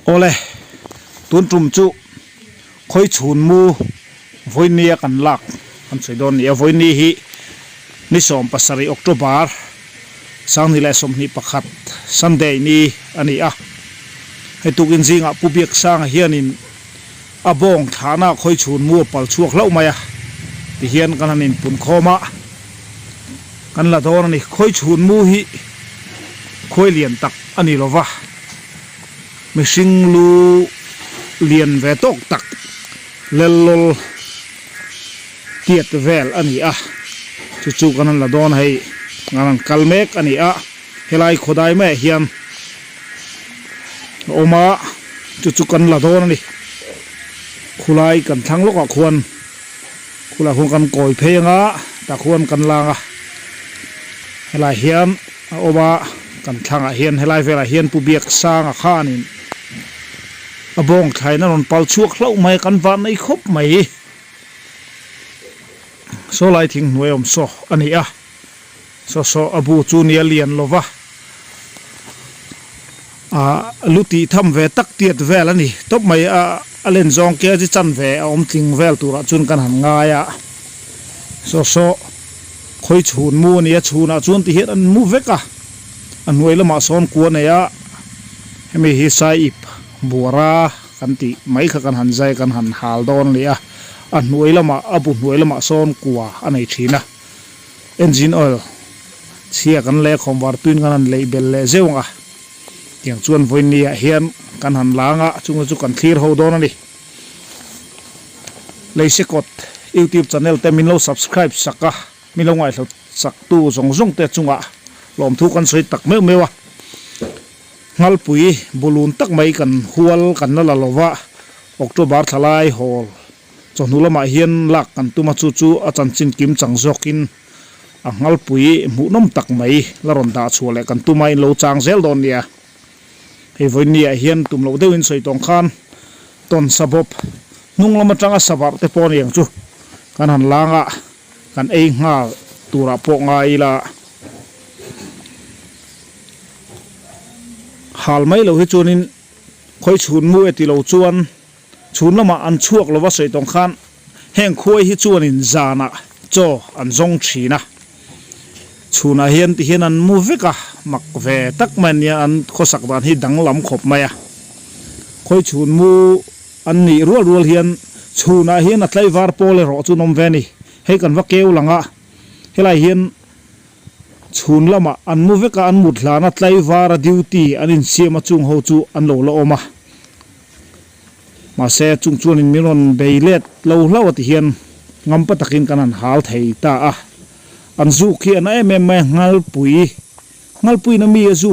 ole tun trum chu khoi chhun mu voinia kan lak kan soidon ni voini hi ni som pasari october sang ni le som ni pakhat sunday ni ani a he tukin zinga pubiak sang hianin abong thana khoi chhun mu pal chuak lo maya ti hian kan hanin pun khoma kan la don ni khoi chhun mu hi khoi lian tak ani lova mishing lu lian ve tok tak lelol tiet vel ani a chu kan la don hei ngan kalmek ani a helai khodai me hiam oma chu kan la don ni khulai kan thang lok a khon khula khon kan koi phenga ta khon kan langa helai hiam oma kan thanga hian helai vela hian pubiak sanga khanin abong thaina ron pal chuak hlau mai kan van nei khop mai so lai thing nuom so ani a so abu chu nia lian lova a luti tham ve tak tiet vel ani top mai a alen zong ke ji chan ve om ting vel tura chun kan han nga ya so khoi chhun mu nia chhuna chun ti het an mu veka an nuai lama son ku ne ya hemi hi sai ip buara kan ti mai kha kan han zai kan han hal don lia an nuai lama abu nuai lama son kuwa anei thina engine oil chia kan le khom war tuin kan le bel le zeunga tiang chuan voinia hian kan han langa chunga chu kan thlir ho don ani leise kot youtube channel te min lo subscribe saka min lo ngai lo sak tu zong te chunga lom thu kan soi tak mewa ngal pui bulun tak mai kan hual kan la lova october thalai hol chonulama hian lak kan tuma chu achan chin kim changzokin a ngal pui munom tak mai laron da chule kan tumai lo chang zel don nia he voinia hian tum lo deuin soi tong khan ton sabop nung lama tanga sabar te pon yang chu kan han langa kan ei ngal tura po ngai la hal mai lo hi chunin khoi chhun mu eti lo chuan chhun lama an chuak lova soi tong khan heng khoi hi chuanin zana cho an zong thina chhuna hian ti hian an mu veka mak ve tak mania an khosak dan hi danglam khop maya khoi chhun mu an ni rual hian chhuna hian a tlai var pole ro chu nom ve ni he kan va keu langa helai hian chhun lama an mu veka an mut hlana tlai vara duty an in siama chung ho chu an lo la oma ma se chung chuan in miron beilet lo ti hian ngam pa takin kanan hal thei ta a an zu khi an em ngal pui na mi zu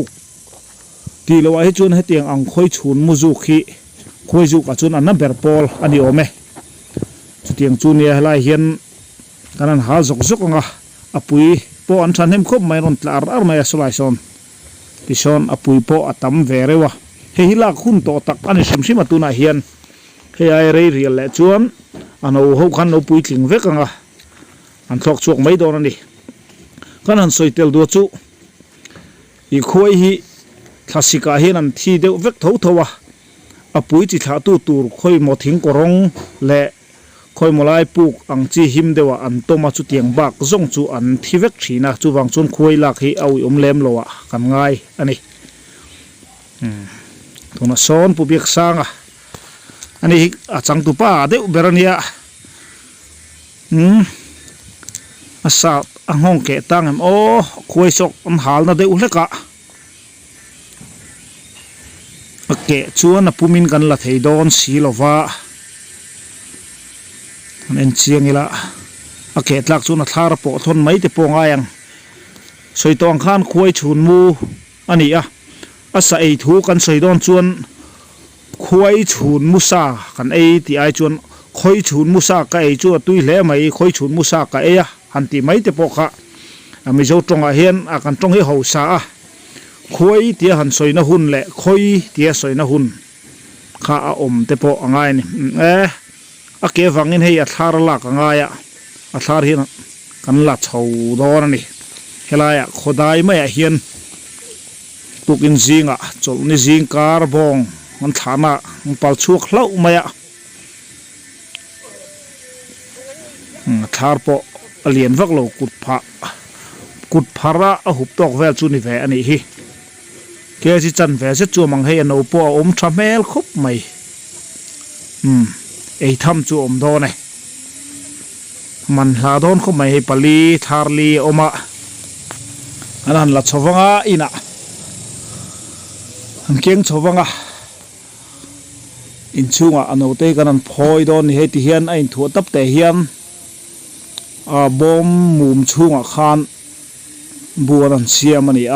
ti lo ai chuan he tiang ang khoi chhun mu zu khi khoi zu ka chun an ber pol ani ome chu tiang chu nia lai hian kanan hal zok nga apui po an than hem khop mai ron tlar ar mai asolai son ti son apui po atam verewa he hila khun to tak ani simsim atuna hian he ai rei rial le chuan ano ho khan no pui tling vekanga an thok chuak mai don ani kan han soitel do chu i khoi hi thlasika hian an thi deuh vek thowa apui chi thla tu tur khoi mo thing korong le khoi molai puk ang chi him dewa an toma chu tiang bak zong chu an thivek thina chu wang chun khoi lak hi au lem lowa kan ngai ani tuna son pubiak sanga ani a chang tu pa de berania asa angong ke tangem o khoi sok an hal na de uleka ake chuan a pumin kan la thei don silova an chiang ila ake tlak chuna thlar po thon mai te po ngayang soitong khan khoi chhun mu ani a asa ei thu kan soidon chuan khoi chhun musa kan ei ti ai chuan khoi chhun musa ka ei chu tui hle mai khoi chhun musa ka e a han ti mai te po kha ami zo tonga hian a kan tong hi ho sa a khoi ti han soina hun le khoi ti soina hun kha a om te po angai ni a ke wangin hei a thlar lak angaya a thlar hi kan la chho don ani helaya khodai mai a hian tukin zinga chol ni zing kar bong มันฐานะมันปลชั่วเล่าไม่อะทาร์ปอเลียนวักโลกุดพาระหุบตอกเวลจูนิเวอันนี้ฮิเกจิจันเวสจูมังให้อันอุปอมทำเมลคบไม่ไอ้ทำจูอมโดนมันลาโดนเขาไม่ให้ปลีทาร์ลีอมาอันนั้นละชาวงาอินะอันเก่งชาวงาอินชูงะอันอุเตกันนั้นพอยโดนให้ที่เฮียนไอ้ถั่วตับแต่เฮียนบอมมุมชูงะคานบัวนันเสียมันนี่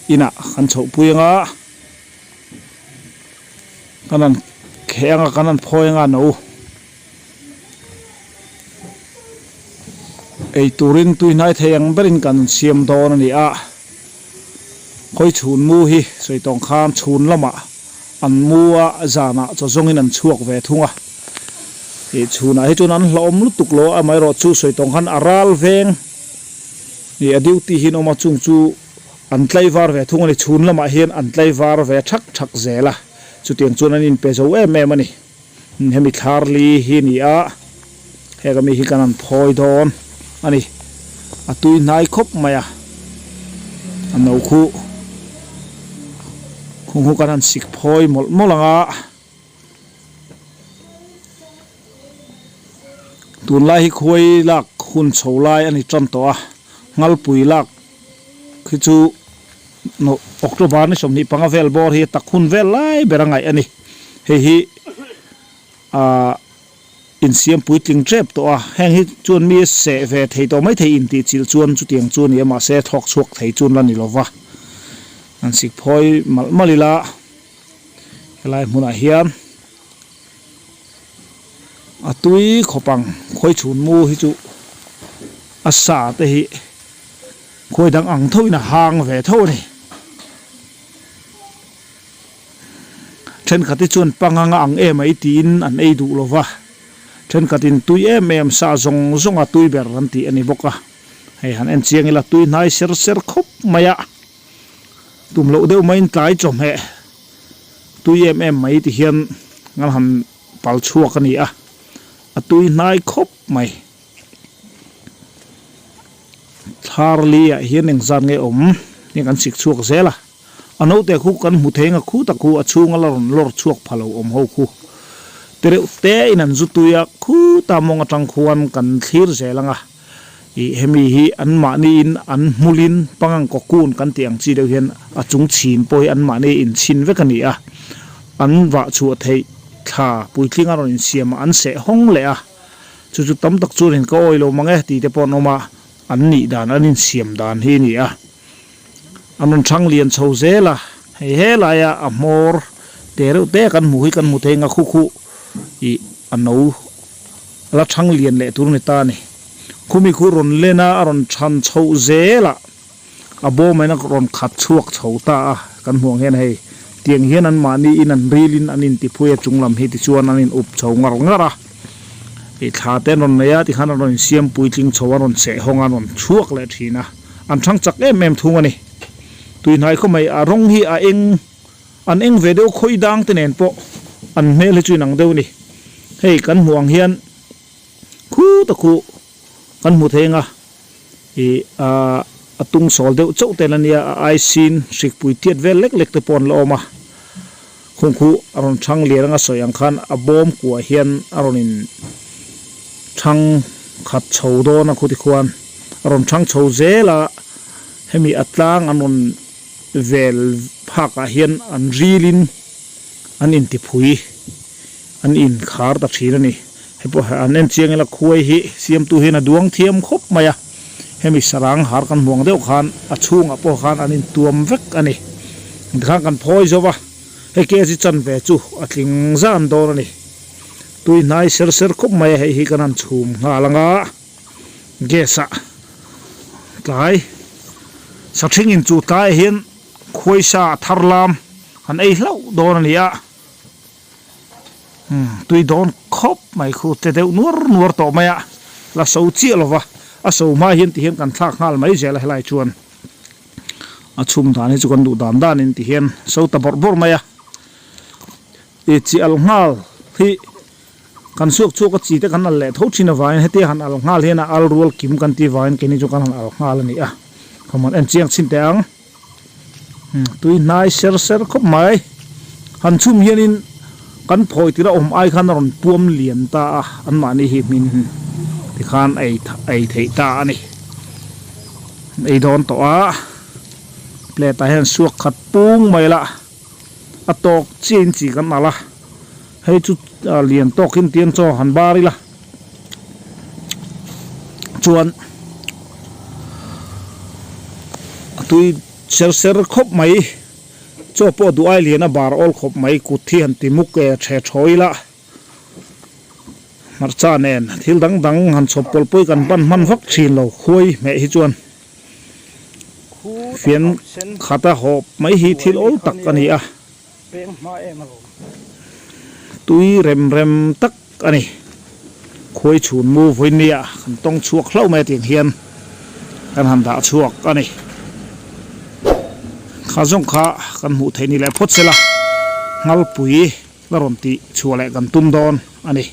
อินะขันโฉปุยงะกันนั้นแข็งกันนั้นพอยงะหนูไอตูรินตุยนายเทียงเบรินกันเสียมโดนนี่คอยชูนมูฮีสวยตองคานชูนละมาอันมัวจานะจะส่งให้นันชวกเวทุงไอชูนให้จนั้นล้อมลุตุกโลไม่รอชูสวยตองคันอาราลเวงนี่อดีตที่หินออกมาจุงจูอันไลวาร์เวทุงอันชูนละมาเห็นอันไลวาร์เวชักเจละจุดเตียงจนั้นอินเปโซแม่มันนี่เฮมิคาร์ลีหินนี่เฮก็มีฮิกันนันพอยโดนอันนี้ตุยนายคบมาอันนู้คู่คงกันนันสิกพอยหมดละตุนไล่คุยลักคุณโฉไล่อันนี้จันตัวงัลปุยลักคือจูโนออกตัวบ้านนี่สมนิปังเวลบอร์เฮตักคุณเวลไล่เบรังไงอันนี้เฮีอินเสียมปุยติงเจ็บตัวแห่งที่จวนมีเสเวทให้ตัวไม่ไทยอินตีจิลจวนจุดเตียงจวนเนี่ยมาเสทอกชวกไทยจวนลันนี่หรอวะนั่นสิพอยมาลิละอะไรมุนาเฮียนตุยขปังคอยฉุนมูฮิจุอาสาเตหิคอยดังอังทุยนะหางเวทเท่านี่เช่นขัดที่จวนปังอังไม่ตีนอันไอดูหรอวะเช่นกันตุยซาซงตุยเบรันตีอันนี้บอกให้หันเอ็นเชียงละตุยนายเซอร์คบมายะตุ่มโลเดียวไม่ตายจมเหตุยไม่ที่เฮียนงั้นหันปัลชัวกันนี่ตุยนายคบไม่ทาร์ลีเฮียนเองจานเงยนี่กันสิกชัวกเสละอันนู้นแต่คู่กันหุเทงคู่ตะคู่ชูงละลอดชัวกพะโลหูคู่เตะเตะอินันจุตุยคู่ตามองจังควรกันทีร์เจลังเฮมีฮีอันมานีอินอันมุลินปังกกูนกันเตียงจีเดียวเห็นจุงชินปอยอันมานีอินชินเวกันนี่อันว่าชัวเทข้าปุยทิ้งอารมณ์เสียมอันเสะห้องเลยจุดตั้มตักจูเห็นก็โอยลงมังตีเตปอนออกมาอันนี้ด่านอันนี้เสียมด่านที่นี่อันนั้นช่างเรียนโชว์เจล่ะให้เฮลายมอร์เตะเตะกันหมู่ให้กันหมู่เทงคู่อันนู้ละช่างเรียนเละตัวนี้ตานี่คุมีคุรนเลน่าอรอนชันโชว์เจล่ะโบไม่นักรอนขัดชวกโชว์ตากันห่วงเห็นให้เตียงเห็นอันมานี่อินันรีลินอันนินติพุยจุงลำเฮติชวนอันนินอุบโชว์งาขาเต้นรอนเนียที่ขันรอนเสียมปุยจิงโชว์รอนเสะห้องรอนชวกเลยทีนะอันช่างจักแม่ทุ่งอันนี้ตุยนายเขาไม่อารมณ์ฮีเองอันเองเวเดียวคุยดังเตนปออันเมลจุยนังเดียวนี่ให้กันห่วงเฮียนคู่ตะคู่กันหมดเองตุงสอลเดียวเจ้าแต่ละเนี่ยไอซินสิกปุยเทียดเวลเล็กๆตะปอนละออกมาคงคู่อารมณ์ช่างเลี้ยงสอยอังคันบอมกัวเฮียนอารมณ์ช่างขัดโชว์โดนคู่ที่ควรอารมณ์ช่างโชว์เจละให้มีอัตลางอันนนเวลภาคเฮียนอันรีลินอันอินติพุยอันอินคาร์ตัดชีนนี่ให้พวกอันนั้นเชียงละคุยฮิเสียมตัวเห็นดวงเทียมครบมาให้มีสร้างหากันห่วงเดียวขันช่วงพวกขันอันนี้ตัวมเวกอันนี้ข้างกันพอยจ้าวะให้เกจิจันเวจูลิงจานโดนนี่ตัวนายเสือครบมาให้ฮิกันนั่นชุมงาลังเกษะตายสักทิ้งอินจูตายเห็นคุยซาทาร์ลามอันไอ้เล่าโดนนี่ตุยโดนคบไม่คู่แต่เดี๋ยวนัวต่อมาละสูเจียหรอวะสูมาเห็นที่เห็นกันทักงาลไม่เจริญหลายชวนชุมฐานให้จุกันดูดานด้านนี่ที่เห็นสูตะบอร์มา chi al ngal hi kan suak chu ka chi te kan al le tho thina vain heti han al ngal hena al rual kim kan ti vain ke ni chu kan al ngal ani a khaman en chiang chin te ang tui nai ser khop mai han chum hianin kan phoi tira ai khan ron puam lian ta an ma ni hi min ti khan ai thei ta ani ei don to a ple ta hen suak khat pung mai la atok chin chi kan ala hei chu lian tokin tiang cho han bari la chuan tui ser khop mai cho po du ai lian a bar ol khop mai ku thi han ti muk e the thoila marcha nen thil dang han chopol poi kan ban man vak thin lo khoi me hi chuan phiền khata hộp mấy hi thil ol tak ani a tui rem tak ani khoi chun mu voi nia kan tong chuak hlau me ting hian kan han da chuak ani kha jong kha kan mu theini le phot sela ngal pui la ron ti chuale kan tum don ani